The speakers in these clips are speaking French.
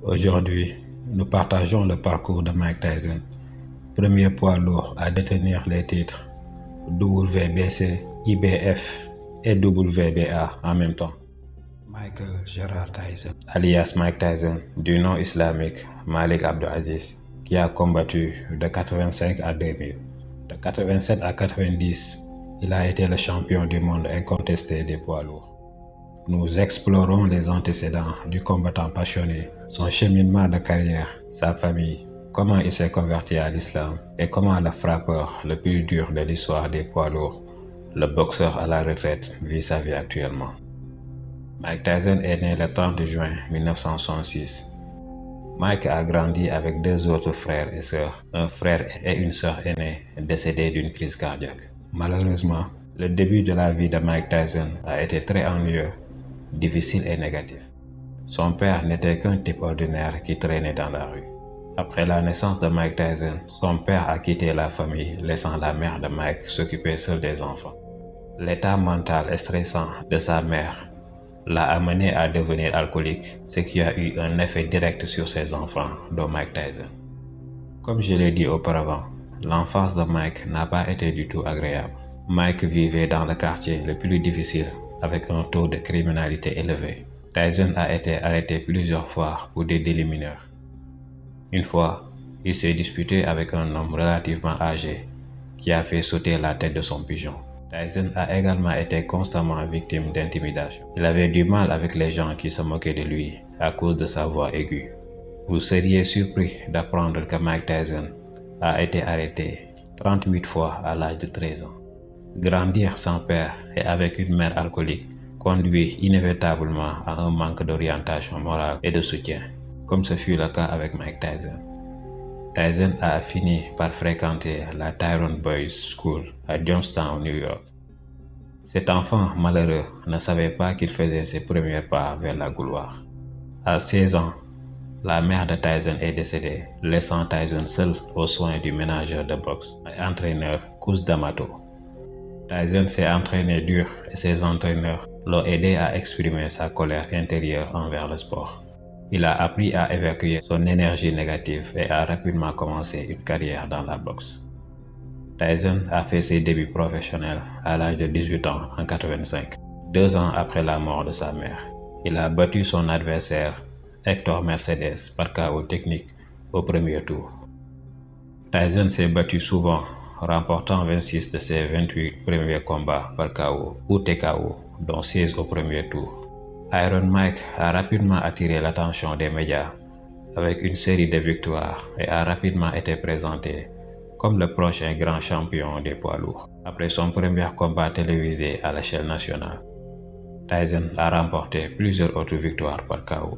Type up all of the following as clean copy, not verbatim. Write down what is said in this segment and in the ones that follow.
Aujourd'hui, nous partageons le parcours de Mike Tyson, premier poids lourd à détenir les titres WBC, IBF et WBA en même temps. Michael Gerard Tyson, alias Mike Tyson, du nom islamique Malik Abdelaziz, qui a combattu de 85 à 2000. De 87 à 90, il a été le champion du monde incontesté des poids lourds. Nous explorons les antécédents du combattant passionné, son cheminement de carrière, sa famille, comment il s'est converti à l'islam et comment le frappeur le plus dur de l'histoire des poids lourds, le boxeur à la retraite, vit sa vie actuellement. Mike Tyson est né le 30 juin 1966. Mike a grandi avec deux autres frères et sœurs, un frère et une sœur aînée décédés d'une crise cardiaque. Malheureusement, le début de la vie de Mike Tyson a été très ennuyeux, difficile et négatif. Son père n'était qu'un type ordinaire qui traînait dans la rue. Après la naissance de Mike Tyson, son père a quitté la famille, laissant la mère de Mike s'occuper seule des enfants. L'état mental stressant de sa mère l'a amené à devenir alcoolique, ce qui a eu un effet direct sur ses enfants, dont Mike Tyson. Comme je l'ai dit auparavant, l'enfance de Mike n'a pas été du tout agréable. Mike vivait dans le quartier le plus difficile, avec un taux de criminalité élevé. Tyson a été arrêté plusieurs fois pour des délits mineurs. Une fois, il s'est disputé avec un homme relativement âgé qui a fait sauter la tête de son pigeon. Tyson a également été constamment victime d'intimidation. Il avait du mal avec les gens qui se moquaient de lui à cause de sa voix aiguë. Vous seriez surpris d'apprendre que Mike Tyson a été arrêté 38 fois à l'âge de 13 ans. Grandir sans père et avec une mère alcoolique conduit inévitablement à un manque d'orientation morale et de soutien, comme ce fut le cas avec Mike Tyson. Tyson a fini par fréquenter la Tyrone Boys School à Johnstown, New York. Cet enfant malheureux ne savait pas qu'il faisait ses premiers pas vers la gloire. À 16 ans, la mère de Tyson est décédée, laissant Tyson seul aux soins du ménageur de boxe et entraîneur Cus D'Amato. Tyson s'est entraîné dur et ses entraîneurs l'ont aidé à exprimer sa colère intérieure envers le sport. Il a appris à évacuer son énergie négative et a rapidement commencé une carrière dans la boxe. Tyson a fait ses débuts professionnels à l'âge de 18 ans en 1985, 2 ans après la mort de sa mère. Il a battu son adversaire Hector Mercedes par KO technique au premier tour. Tyson s'est battu souvent, remportant 26 de ses 28 premiers combats par KO ou TKO, dont 16 au premier tour. Iron Mike a rapidement attiré l'attention des médias avec une série de victoires et a rapidement été présenté comme le prochain grand champion des poids lourds. Après son premier combat télévisé à l'échelle nationale, Tyson a remporté plusieurs autres victoires par KO.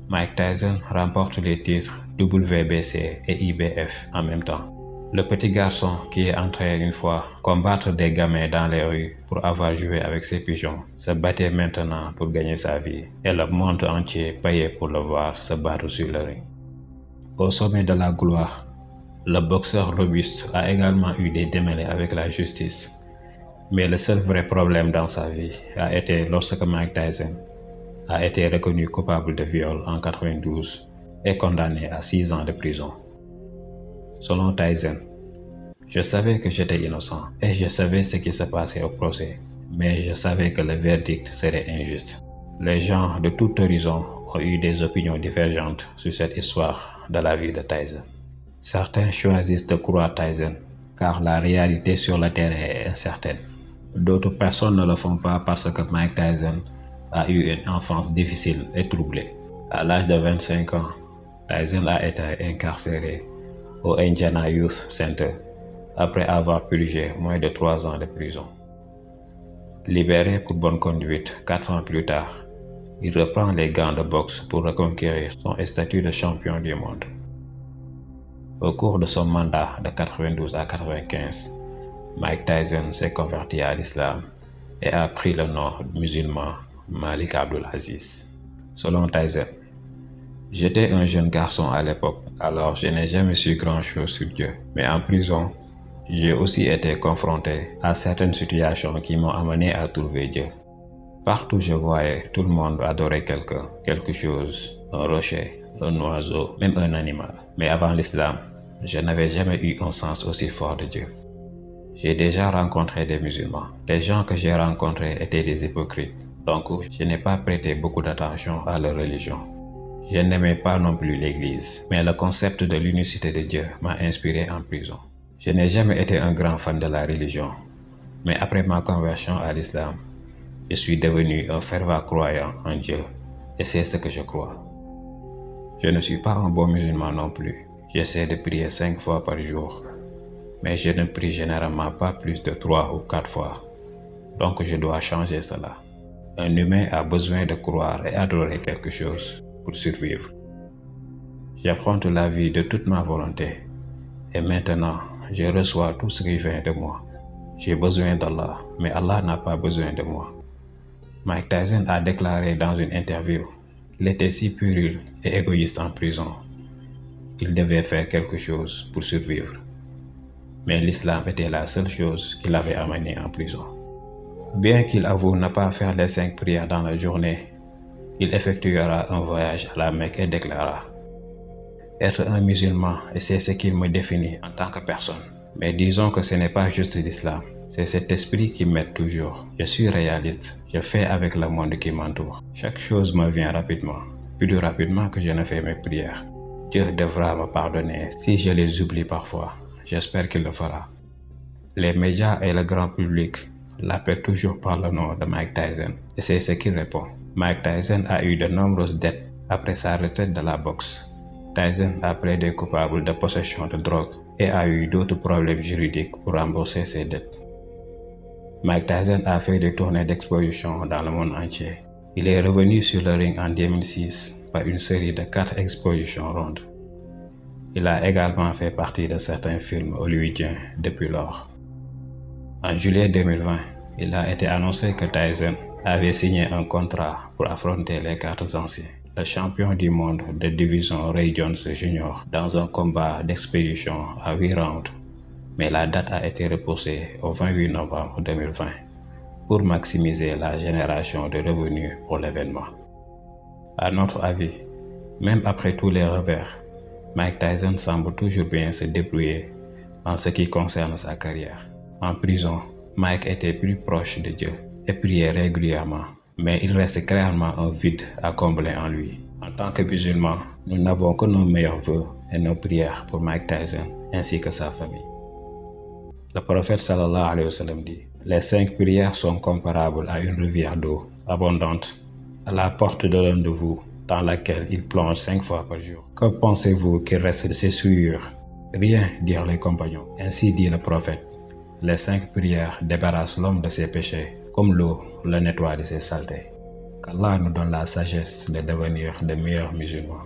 Mike Tyson remporte les titres WBC et IBF en même temps. Le petit garçon qui est entré une fois combattre des gamins dans les rues pour avoir joué avec ses pigeons se battait maintenant pour gagner sa vie et le monde entier payait pour le voir se battre sur le ring. Au sommet de la gloire, le boxeur robuste a également eu des démêlés avec la justice. Mais le seul vrai problème dans sa vie a été lorsque Mike Tyson a été reconnu coupable de viol en 1992 et condamné à 6 ans de prison. Selon Tyson, je savais que j'étais innocent et je savais ce qui se passait au procès, mais je savais que le verdict serait injuste. Les gens de tout horizon ont eu des opinions divergentes sur cette histoire de la vie de Tyson. Certains choisissent de croire Tyson car la réalité sur le terrain est incertaine. D'autres personnes ne le font pas parce que Mike Tyson a eu une enfance difficile et troublée. À l'âge de 25 ans, Tyson a été incarcéré au Indiana Youth Center après avoir purgé moins de 3 ans de prison. Libéré pour bonne conduite 4 ans plus tard, il reprend les gants de boxe pour reconquérir son statut de champion du monde. Au cours de son mandat de 92 à 95, Mike Tyson s'est converti à l'islam et a pris le nom musulman Malik Abdelaziz. Selon Tyson, j'étais un jeune garçon à l'époque, alors je n'ai jamais su grand-chose sur Dieu. Mais en prison, j'ai aussi été confronté à certaines situations qui m'ont amené à trouver Dieu. Partout où je voyais, tout le monde adorait quelqu'un, quelque chose, un rocher, un oiseau, même un animal. Mais avant l'islam, je n'avais jamais eu un sens aussi fort de Dieu. J'ai déjà rencontré des musulmans. Les gens que j'ai rencontrés étaient des hypocrites. Donc, je n'ai pas prêté beaucoup d'attention à leur religion. Je n'aimais pas non plus l'Église, mais le concept de l'unicité de Dieu m'a inspiré en prison. Je n'ai jamais été un grand fan de la religion, mais après ma conversion à l'islam, je suis devenu un fervent croyant en Dieu, et c'est ce que je crois. Je ne suis pas un bon musulman non plus. J'essaie de prier 5 fois par jour, mais je ne prie généralement pas plus de 3 ou 4 fois. Donc je dois changer cela. Un humain a besoin de croire et adorer quelque chose pour survivre. J'affronte la vie de toute ma volonté et maintenant je reçois tout ce qui vient de moi. J'ai besoin d'Allah, mais Allah n'a pas besoin de moi. Mike Tyson a déclaré dans une interview qu'il était si puéril et égoïste en prison qu'il devait faire quelque chose pour survivre. Mais l'islam était la seule chose qui l'avait amené en prison. Bien qu'il avoue ne pas faire les 5 prières dans la journée, il effectuera un voyage à la Mecque et déclara: être un musulman, et c'est ce qui me définit en tant que personne. Mais disons que ce n'est pas juste l'islam, c'est cet esprit qui m'aide toujours. Je suis réaliste, je fais avec le monde qui m'entoure. Chaque chose me vient rapidement, plus rapidement que je ne fais mes prières. Dieu devra me pardonner si je les oublie parfois. J'espère qu'il le fera. Les médias et le grand public l'appellent toujours par le nom de Mike Tyson, et c'est ce qu'il répond. Mike Tyson a eu de nombreuses dettes après sa retraite de la boxe. Tyson a plaidé coupable de possession de drogue et a eu d'autres problèmes juridiques pour rembourser ses dettes. Mike Tyson a fait des tournées d'exposition dans le monde entier. Il est revenu sur le ring en 2006 par une série de 4 expositions rondes. Il a également fait partie de certains films hollywoodiens depuis lors. En juillet 2020, il a été annoncé que Tyson avait signé un contrat pour affronter les 4 anciens, le champion du monde de division Ray Jones Jr. dans un combat d'expédition à 8 rounds, mais la date a été repoussée au 28 novembre 2020 pour maximiser la génération de revenus pour l'événement. À notre avis, même après tous les revers, Mike Tyson semble toujours bien se débrouiller en ce qui concerne sa carrière. En prison, Mike était plus proche de Dieu et priait régulièrement, mais il reste clairement un vide à combler en lui. En tant que musulmans, nous n'avons que nos meilleurs vœux et nos prières pour Mike Tyson ainsi que sa famille. Le prophète sallallahu alayhi wa sallam dit: les 5 prières sont comparables à une rivière d'eau abondante à la porte de l'un de vous, dans laquelle il plonge 5 fois par jour. Que pensez-vous qu'il reste de ces souillures? Rien, dirent les compagnons. Ainsi dit le prophète: les 5 prières débarrassent l'homme de ses péchés, comme l'eau le nettoie de ses saletés. Qu'Allah nous donne la sagesse de devenir de meilleurs musulmans.